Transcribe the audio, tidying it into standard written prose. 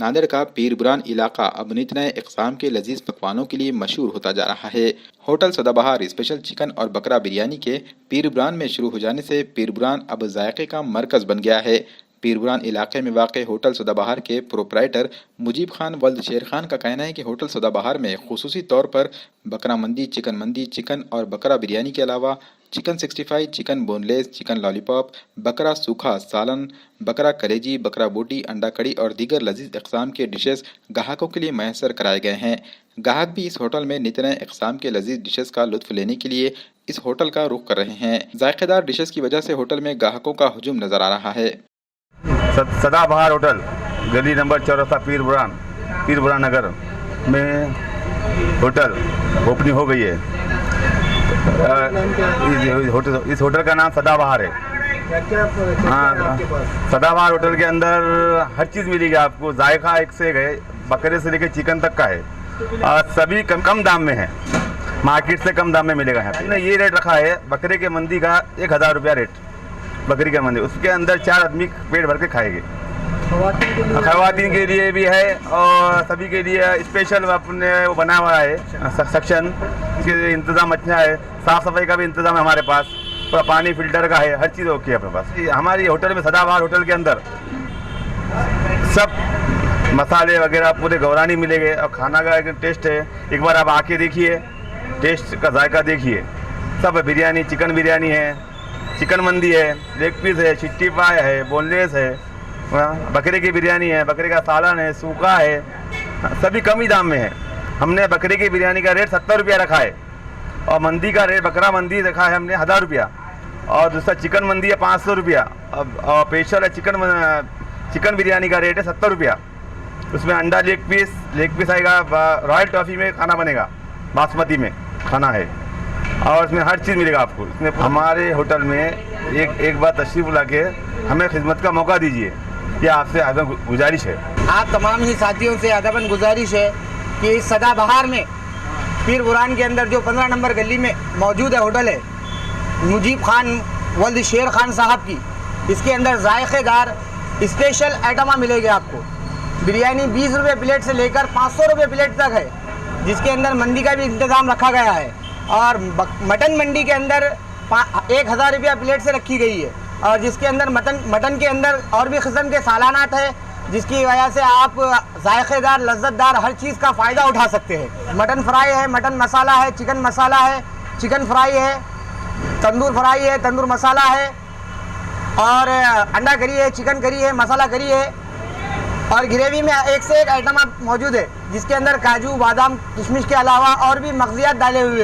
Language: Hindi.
नांदेड़ का पीर बुरान इलाका अब नित नए इक़साम के लजीज पकवानों के लिए मशहूर होता जा रहा है। होटल सदाबहार स्पेशल चिकन और बकरा बिरयानी के पीर बुरान में शुरू हो जाने से पीर बुरान अब जायके का मरकज बन गया है। पीर बुरान इलाके में वाक़ होटल सदाबहार के प्रोप्राइटर मुजीब खान वल्द शेर खान का कहना है कि होटल सदाबहार में खुसूसी तौर पर बकरा मंदी, चिकन और बकरा बिरयानी के अलावा chicken 65, chicken boneless, chicken lollipop, बकरा सूखा सालन, बकरा कलेजी, बकरा बोटी, अंडा कड़ी और दीगर लजीज इक़साम के डिशेस ग्राहकों के लिए मैसर कराए गए हैं। ग्राहक भी इस होटल में नित नए इक़साम के लजीज डिशेस का लुत्फ़ लेने के लिए इस होटल का रुख कर रहे हैं। जायकेदार डिशेस की वजह से होटल में ग्राहकों का हुजूम नजर आ रहा है। सदाबहार होटल गली नंबर 14 पीर बुरान नगर में होटल ओपनिंग हो गई है। इस होटल का नाम सदाबहार है। हाँ, सदाबहार होटल के अंदर हर चीज़ मिलेगी आपको। जायका एक से एक है, बकरे से लेकर चिकन तक का है और सभी कम दाम में है। मार्केट से कम दाम में मिलेगा यहाँ पे। हमने ये रेट रखा है बकरे के मंदी का 1000 रुपया रेट। बकरी का मंदी उसके अंदर 4 आदमी पेट भर के खाएंगे। खवातीन के लिए भी है और सभी के लिए स्पेशल अपने वो बना हुआ है सेक्शन। इसके इंतज़ाम अच्छा है, साफ़ सफाई का भी इंतज़ाम है हमारे पास, पूरा पानी फिल्टर का है, हर चीज़ ओके है अपने पास। हमारी होटल में सदाबहार होटल के अंदर सब मसाले वगैरह पूरे गौरानी मिलेंगे और खाना का एक टेस्ट है। एक बार आप आके देखिए, टेस्ट का जायका देखिए। सब बिरयानी, चिकन बिरयानी है, चिकन मंदी है, लेग पीस है, 65 है, बोनलेस है, बकरे की बिरयानी है, बकरे का सालन है, सूखा है, सभी कम ही दाम में है। हमने बकरे की बिरयानी का रेट 70 रुपया रखा है और मंदी का रेट बकरा मंदी रखा है हमने 1000 रुपया और दूसरा चिकन मंदी है 500 रुपया और स्पेशल है चिकन बिरयानी का रेट है 70 रुपया। उसमें अंडा लेग पीस आएगा। रॉयल टॉफ़ी में खाना बनेगा, बासमती में खाना है और इसमें हर चीज़ मिलेगा आपको। इसमें हमारे होटल में एक बार तशरीफ़ ला के हमें खिदमत का मौका दीजिए, ये आपसे अदब गुजारिश है। आप तमाम ही साथियों से अदबन गुजारिश है कि इस सदाबहार में पीर बुरान के अंदर जो 15 नंबर गली में मौजूद है होटल है मुजीब खान वल्द शेर खान साहब की, इसके अंदर जायकेदार स्पेशल आइटमा मिलेंगे आपको। बिरयानी 20 रुपये प्लेट से लेकर 500 रुपये प्लेट तक है, जिसके अंदर मंदी का भी इंतज़ाम रखा गया है और मटन मंडी के अंदर 1000 रुपया प्लेट से रखी गई है और जिसके अंदर मटन के अंदर और भी किस्म के सालानात है, जिसकी वजह से आप जायकेदार लज्जतदार हर चीज़ का फ़ायदा उठा सकते हैं। मटन फ्राई है, मटन मसाला है, चिकन मसाला है, चिकन फ्राई है, तंदूर फ्राई है, तंदूर मसाला है और अंडा करी है, चिकन करी है, मसाला करी है और ग्रेवी में एक से एक आइटम मौजूद है, जिसके अंदर काजू, बादाम, किशमिश के अलावा और भी मग़ज़ियात डाले हुए